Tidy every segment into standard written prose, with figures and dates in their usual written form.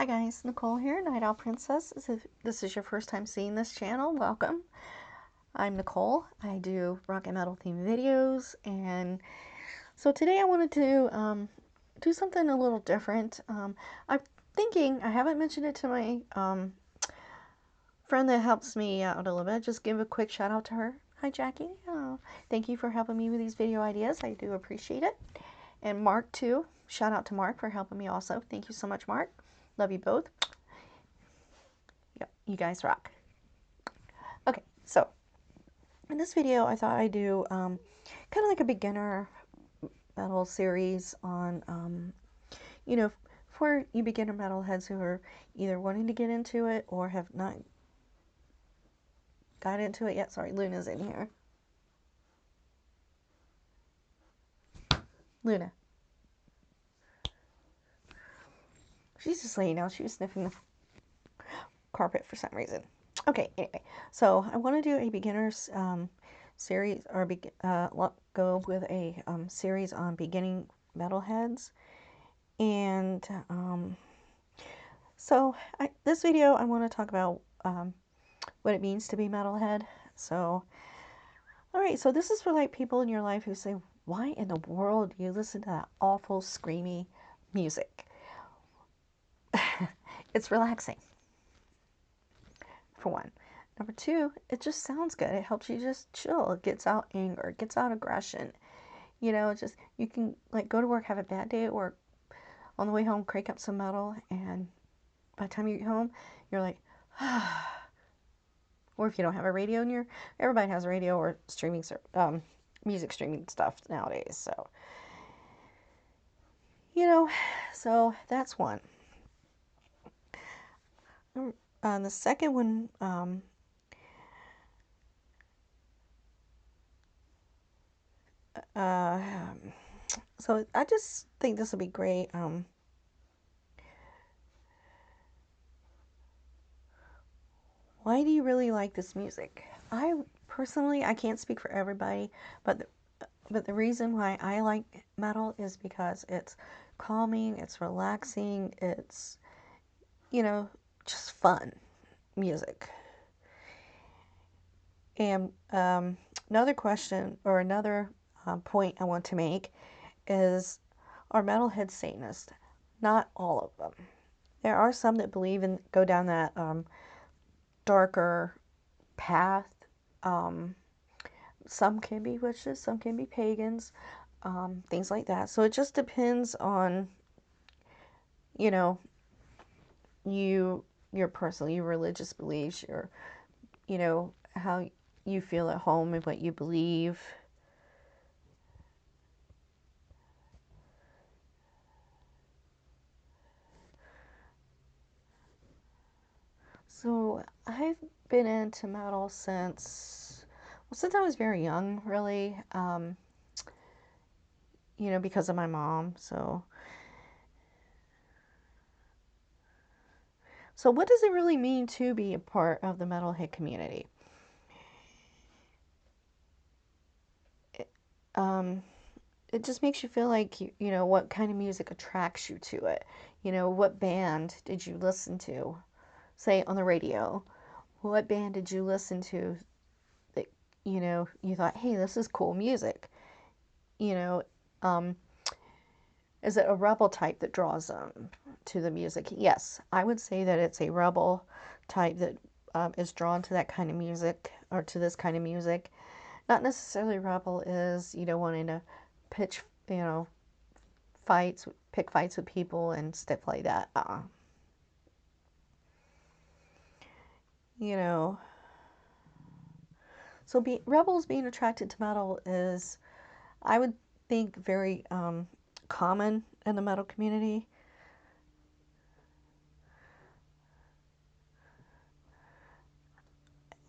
Hi guys, Nicole here, Night Owl Princess. If this is your first time seeing this channel, welcome. I'm Nicole. I do rock and metal themed videos, and so today I wanted to do something a little different. I'm thinking, I haven't mentioned it to my friend that helps me out a little bit. Just give a quick shout out to her. Hi Jackie. Thank you for helping me with these video ideas. I do appreciate it. And Mark too. Shout out to Mark for helping me also. Thank you so much, Mark. Love you both. Yep, you guys rock. Okay, so in this video, I thought I'd do kind of like a beginner metal series on, for you beginner metalheads who are either wanting to get into it or have not got into it yet. Sorry, Luna's in here. Luna. She's just laying down. She was sniffing the carpet for some reason. Okay, anyway, so I want to do a beginner's series, or go with a series on beginning metalheads. And this video I want to talk about what it means to be metalhead. So, alright, so this is for like people in your life who say, why in the world do you listen to that awful screamy music? It's relaxing, for one. Number two, it just sounds good. It helps you just chill. It gets out anger, it gets out aggression. You know, just, you can like go to work, have a bad day at work, on the way home, crank up some metal, and by the time you get home, you're like, or if you don't have a radio in everybody has a radio or streaming, music streaming stuff nowadays. So, so that's one. The second one, so I just think this will be great. Why do you really like this music? I personally, I can't speak for everybody, but the reason why I like metal is because it's calming, it's relaxing, it's, just fun music. And another question, or another point I want to make is, are metalheads Satanists? Not all of them. There are some that believe and go down that darker path. Some can be witches, some can be pagans, things like that. So it just depends on, your personal, your religious beliefs, how you feel at home and what you believe. So I've been into metal since I was very young, really. Because of my mom. So what does it really mean to be a part of the metalhead community? Um, it just makes you feel like, what kind of music attracts you to it. What band did you listen to, say, on the radio? What band did you listen to that, you thought, hey, this is cool music? You know, um, is it a rebel type that draws them to the music? Yes, I would say that it's a rebel type that is drawn to that kind of music, or to this kind of music. Not necessarily rebel is, wanting to pitch, pick fights with people and stuff like that. You know, so rebels being attracted to metal is, I would think, very common in the metal community.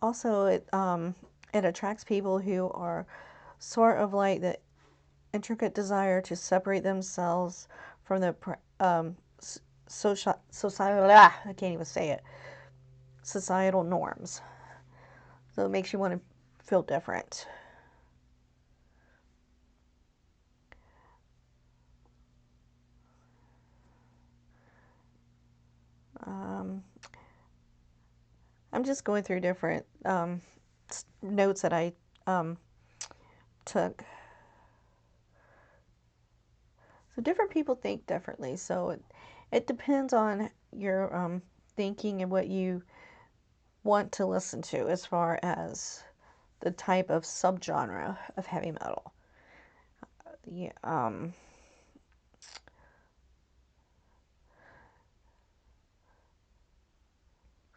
Also, it attracts people who are sort of like the intricate desire to separate themselves from the societal, I can't even say it, societal norms. So it makes you want to feel different. I'm just going through different notes that I took. So different people think differently. So it depends on your thinking and what you want to listen to as far as the type of subgenre of heavy metal. Yeah,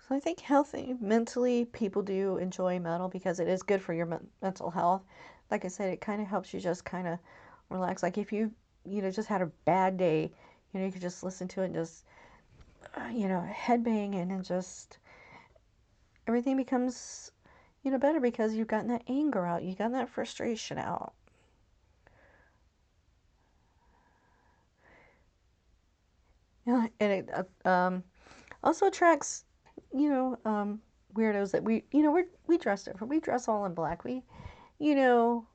so I think healthy mentally, people do enjoy metal because it is good for your mental health. Like I said, it kind of helps you just kind of relax. Like if you just had a bad day, you could just listen to it and just, headbang and just everything becomes, better because you've gotten that anger out, you've gotten that frustration out. Yeah, and it also attracts, you know, um, weirdos that we dress different. We dress all in black. We, you know,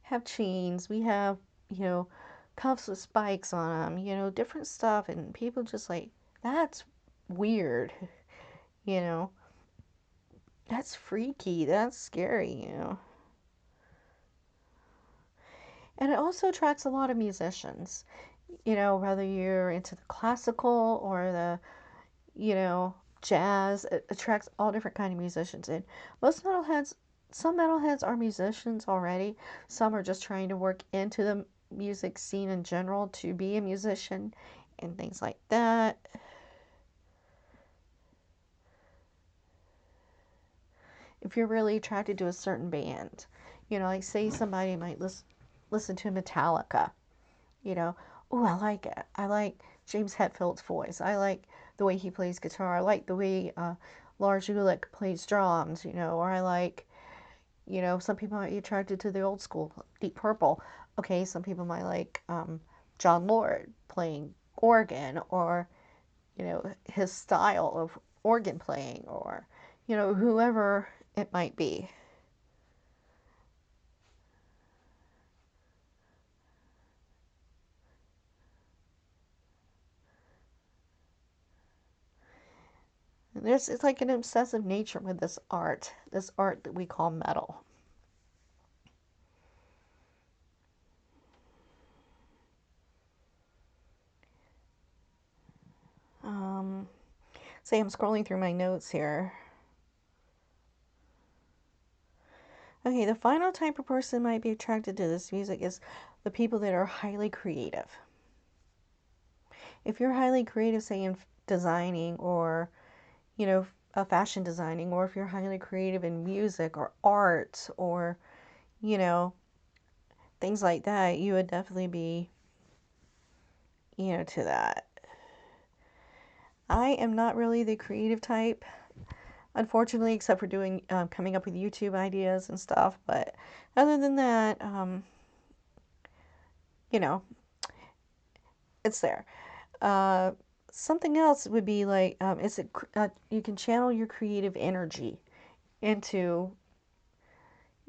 have chains. We have, you know, cuffs with spikes on them. Different stuff, and people just like that's weird. You know, that's freaky. That's scary. And it also attracts a lot of musicians. Whether you're into the classical or the jazz. It attracts all different kind of musicians. And most metalheads, some metalheads are musicians already. Some are just trying to work into the music scene in general to be a musician and things like that. If you're really attracted to a certain band, like say somebody might listen to Metallica, you know, oh, I like it. I like James Hetfield's voice. I like the way he plays guitar. I like the way Lars Ulrich plays drums, or I like, some people might be attracted to the old school Deep Purple. Okay, some people might like John Lord playing organ, or, his style of organ playing, or, whoever it might be. It's like an obsessive nature with this art that we call metal. Um, Say I'm scrolling through my notes here. Okay, the final type of person might be attracted to this music is the people that are highly creative. If you're highly creative, say in designing or, fashion designing, or if you're highly creative in music or art or, you know, things like that, you would definitely be, to that. I am not really the creative type, unfortunately, except for doing coming up with YouTube ideas and stuff. But other than that, you know, it's there. Uh, Something else would be like, you can channel your creative energy into,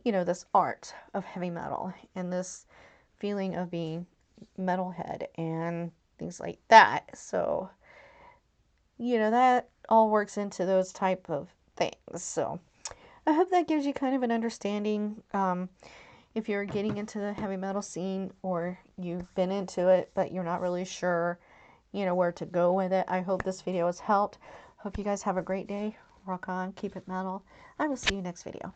this art of heavy metal and this feeling of being metalhead and things like that. So, that all works into those type of things. So, I hope that gives you kind of an understanding. If you're getting into the heavy metal scene or you've been into it, but you're not really sure, where to go with it. I hope this video has helped. Hope you guys have a great day. Rock on, keep it metal. I will see you next video.